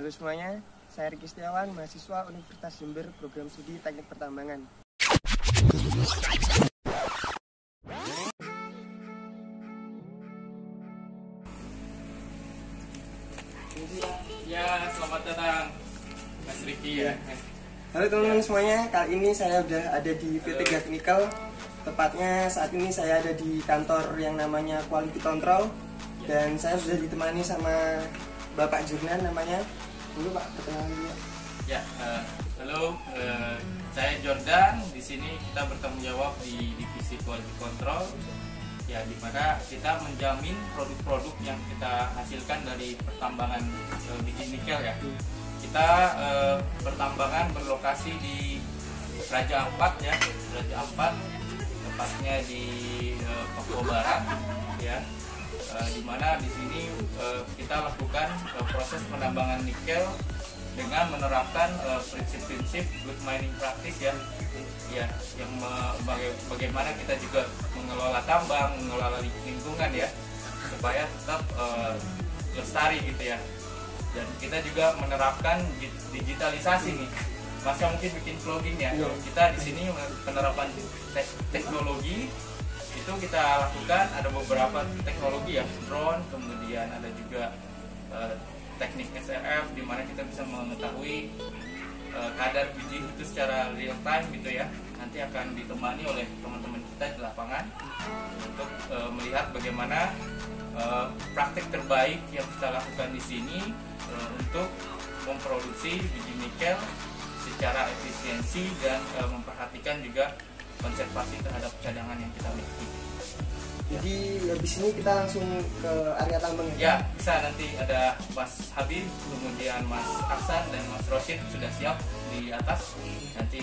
Halo semuanya, saya Riki Setiawan, mahasiswa Universitas Jember, program studi Teknik Pertambangan. Ya, selamat datang Mas Riki ya. Halo teman-teman semuanya, kali ini saya udah ada di PT Gas Nikel. Tepatnya saat ini saya ada di kantor yang namanya Quality Control. Dan saya sudah ditemani sama Bapak Jurnan namanya. Dulu Pak, perkenalan dulu. Ya, halo, saya Jordan. Di sini kita bertanggung jawab di divisi Quality Control. Ya, di mana kita menjamin produk-produk yang kita hasilkan dari pertambangan biji nikel ya. Kita pertambangan berlokasi di Raja Ampat ya, Raja Ampat, tepatnya di Papua Barat ya. Di mana di sini kita lakukan proses penambangan nikel dengan menerapkan prinsip-prinsip good mining practice ya, yang bagaimana kita juga mengelola tambang, mengelola lingkungan ya, supaya tetap lestari gitu ya. Dan kita juga menerapkan digitalisasi nih. Masa mungkin bikin vlogging ya. Kita di sini penerapan teknologi itu kita lakukan, ada beberapa teknologi ya, drone, kemudian ada juga teknik SRF di mana kita bisa mengetahui kadar biji itu secara real time gitu ya. Nanti akan ditemani oleh teman-teman kita di lapangan untuk melihat bagaimana praktik terbaik yang kita lakukan di sini untuk memproduksi biji nikel secara efisiensi dan memperhatikan juga konservasi terhadap cadangan yang kita miliki. Jadi habis ini kita langsung ke area tambang ya? Bisa, nanti ada Mas Habib, kemudian Mas Aksan dan Mas Rosid sudah siap di atas. Nanti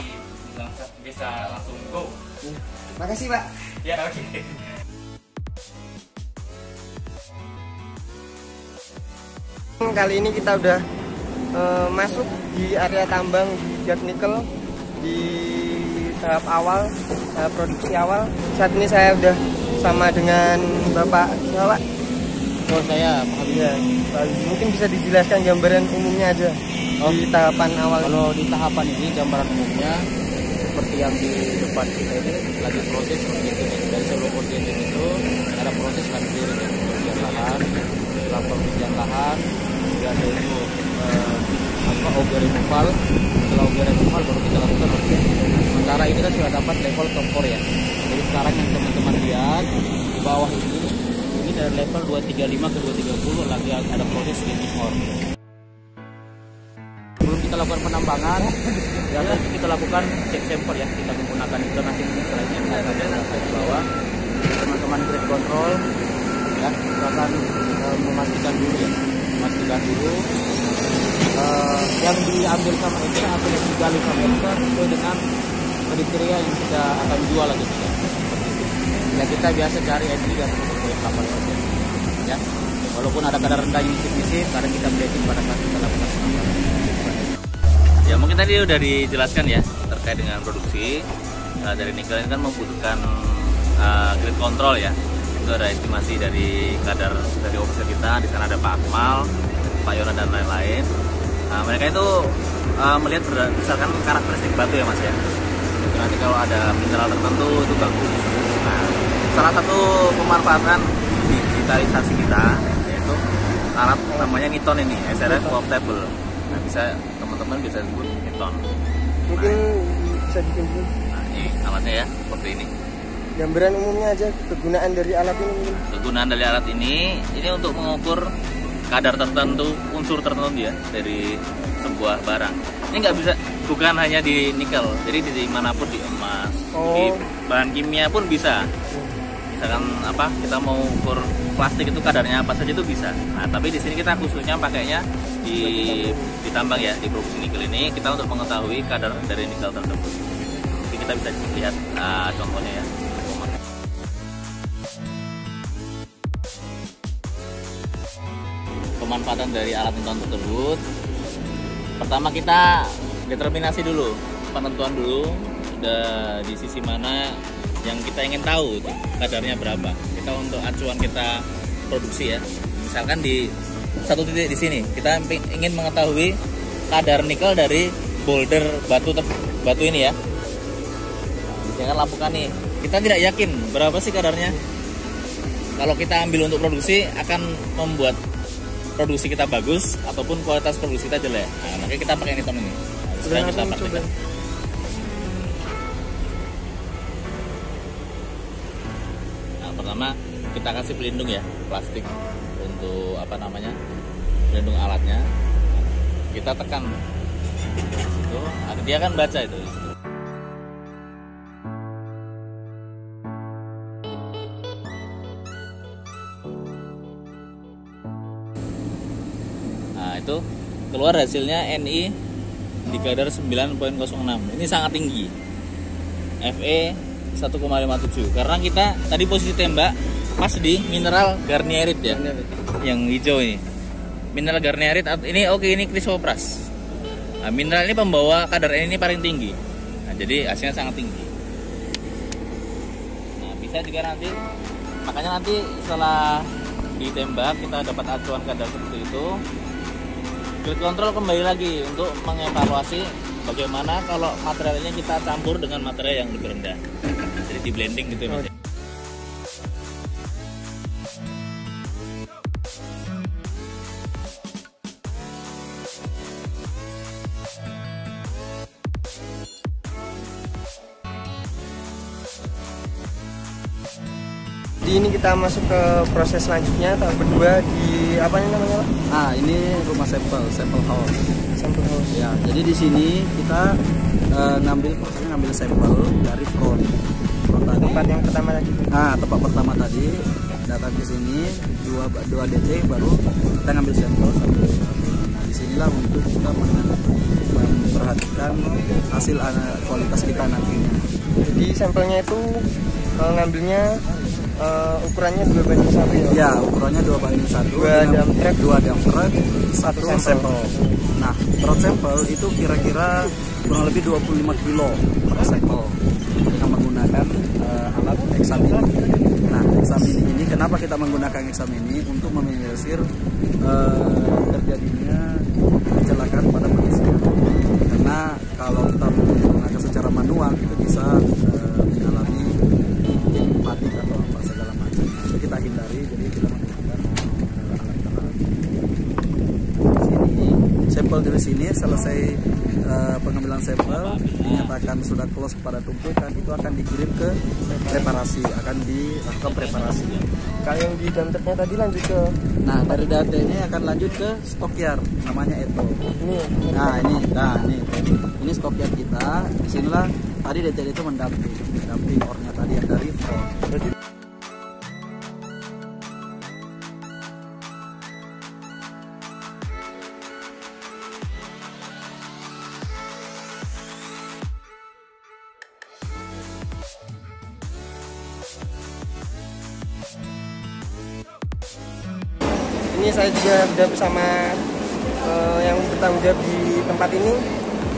bisa langsung go. Makasih Pak. Ya, oke. Kali ini kita udah masuk di area tambang di Gas Nikel di tahap awal, produksi awal. Saat ini saya udah sama dengan Bapak siapa? Oh, saya Pak Habib. Ya, mungkin bisa dijelaskan gambaran umumnya aja di tahapan awal. Kalau di tahapan ini gambaran umumnya seperti yang di depan kita ini lagi proses organizing. Dari sebelum organizing itu ada proses clearing, pengujian lahan, setelah pengujian lahan ada itu auger removal. Setelah auger removal baru kita lakukan organizing. Sementara ini kan sudah dapat level top 4 ya. Jadi sekarang yang teman-teman lihat di bawah ini dari level 235 ke 230 lagi ada proses cleaning ore. Sebelum kita lakukan penambangan, biasa kita lakukan cek sampel ya. Kita menggunakan itu nanti selanjutnya kita akan di bawah. Teman-teman grade control ya, kita akan memastikan dulu ya, yang diambil sama itu hasil yang digali sama itu sesuai dengan kriteria yang kita akan jual lagi ya. Ya kita biasa cari SD dan yang 8% ya. Walaupun ada kadar rendah yang sedikit, kadang kita blending pada saat kita lakukan penambangan. Ya mungkin tadi udah dijelaskan ya terkait dengan produksi dari nikel ini kan membutuhkan grid control ya. Itu ada estimasi dari kadar dari officer kita. Di sana ada Pak Akmal, Pak Yona dan lain-lain. Mereka itu melihat berdasarkan karakteristik batu ya Mas ya. Itu nanti kalau ada mineral tertentu itu bagus. Nah, salah satu pemanfaatan digitalisasi kita yaitu alat namanya Niton ini, SRF Warp Table. Nah, teman-teman bisa sebut Niton. Mungkin bisa ditunjuk. Nah, ini alatnya ya, seperti ini. Gambaran umumnya aja kegunaan dari alat ini mungkin. Kegunaan dari alat ini untuk mengukur kadar tertentu, unsur tertentu ya dari sebuah barang. Ini nggak bisa, bukan hanya di nikel, jadi di manapun, di emas, di bahan kimia pun bisa. Misalkan kita mau ukur plastik itu kadarnya apa saja itu bisa. Nah, tapi di sini kita khususnya pakainya di tambang ya, di produksi nikel ini kita untuk mengetahui kadar dari nikel tersebut. Jadi kita bisa lihat contohnya ya. Pemanfaatan dari alat Niton tersebut, pertama kita determinasi dulu, penentuan dulu sudah di sisi mana yang kita ingin tahu kadarnya berapa. Kita untuk acuan kita produksi ya, misalkan di satu titik di sini. Kita ingin mengetahui kadar nikel dari boulder batu ini ya. Jangan lampukan nih. Kita tidak yakin berapa sih kadarnya. Kalau kita ambil untuk produksi akan membuat produksi kita bagus ataupun kualitas produksi kita jelek. Nah, makanya kita pakai niton ini. Nah, sekarang kita praktekkan. Nah, pertama kita kasih pelindung ya, plastik untuk pelindung alatnya. Kita tekan itu, dia akan baca itu. Nah, itu keluar hasilnya Ni di kadar 9.06. Ini sangat tinggi. Fe 1,57. Karena kita tadi posisi tembak pas di mineral garnierit ya. Yang hijau ini. Mineral garnierit ini ini chrysopras. Nah, mineral ini pembawa kadar Ni ini paling tinggi. Nah, jadi hasilnya sangat tinggi. Nah, bisa juga nanti, makanya nanti setelah ditembak kita dapat acuan kadar seperti itu. Grid control kembali lagi untuk mengevaluasi bagaimana kalau materialnya kita campur dengan material yang lebih rendah. Jadi di blending gitu ya Mas. Jadi ini kita masuk ke proses selanjutnya, tahap kedua di apa namanya Pak? Nah, ini rumah sampel house. Sampel house. Ya, jadi di sini kita ngambil sampel dari front tadi. Tempat yang pertama tadi. Nah, tempat pertama tadi datang ke sini 2 detik baru kita ngambil sampel satu. Nah, disinilah untuk kita memperhatikan hasil kualitas kita nantinya. Jadi sampelnya itu ngambilnya ukurannya 2:1 ya? Ya, ukurannya 2:1. 2 dump truck, 1 sampel. Nah, per sampel itu kira-kira kurang lebih 25 kilo per sampel dengan menggunakan alat eksamin. Nah, eksamin ini kenapa kita menggunakan eksamin ini? Untuk meminimalisir terjadinya kecelakaan pada manusia. Karena kalau kita menggunakan secara manual itu bisa mengalami mati atau apa segala macam. Itu kita hindari, jadi kita menggunakan alat-alat. Sini sampel dari sini selesai pengambilan sampel dinyatakan sudah close pada tumpukan, itu akan dikirim ke preparasi, akan dilakukan preparasi. Kalau yang di dump-trucknya tadi lanjut ke, nah dari data ini akan lanjut ke stockyard, namanya Eto. Ini stockyard kita. Disinilah tadi detail itu mendamping ornya tadi yang dari front. ini saya juga sudah bersama yang bertanggung jawab di tempat ini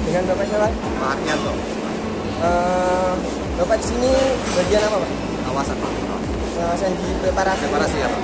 dengan Bapak siapa? Pak Aryanto. Bapak di sini bagian apa Pak? Awasan Pak. Pengawasan di preparasi. Preparasi ya Pak.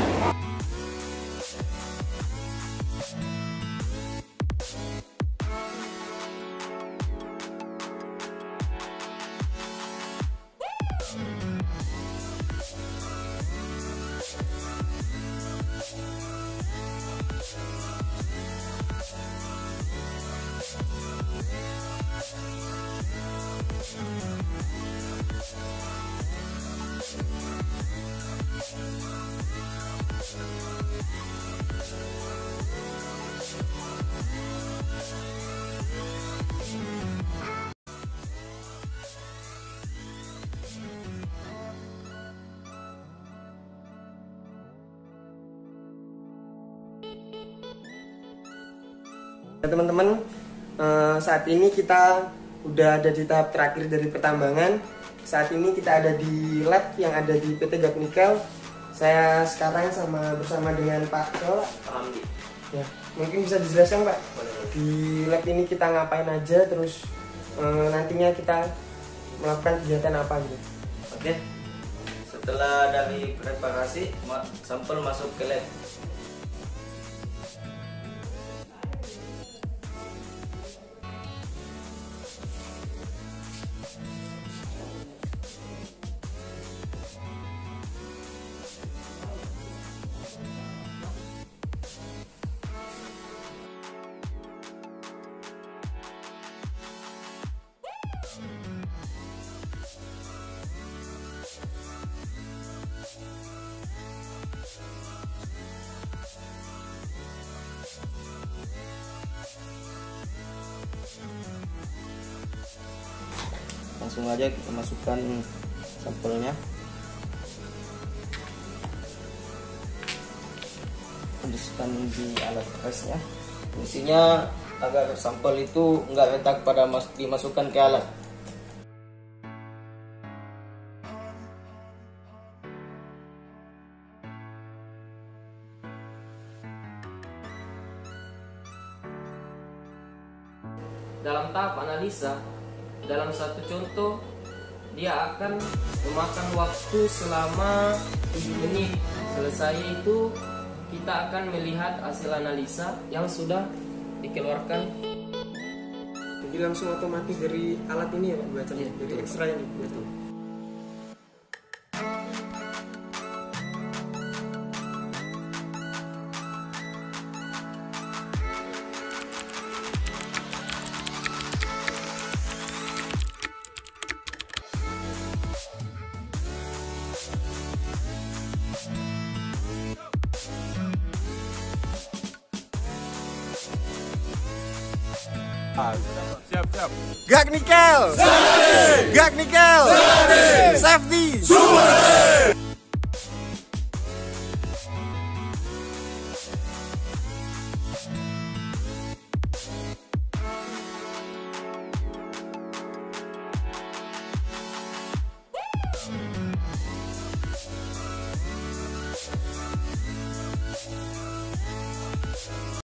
Teman-teman, saat ini kita udah ada di tahap terakhir dari pertambangan. Saat ini kita ada di lab yang ada di PT Gap Nikel. Saya sekarang bersama dengan Pak Ramli. Ya, mungkin bisa dijelaskan Pak, di lab ini kita ngapain aja, terus nantinya kita melakukan kegiatan apa gitu. Oke. Setelah dari preparasi, sampel masuk ke lab. langsung aja kita masukkan sampelnya. Tuliskan di alat presnya. Fungsinya agar sampel itu enggak retak pada dimasukkan ke alat. Dalam tahap analisa, dalam satu contoh dia akan memakan waktu selama 7 menit. Selesai itu kita akan melihat hasil analisa yang sudah dikeluarkan. Jadi langsung otomatis dari alat ini ya Pak, bacanya, dari ekstra ini. Betul. Siap. Gak nikel. Safety.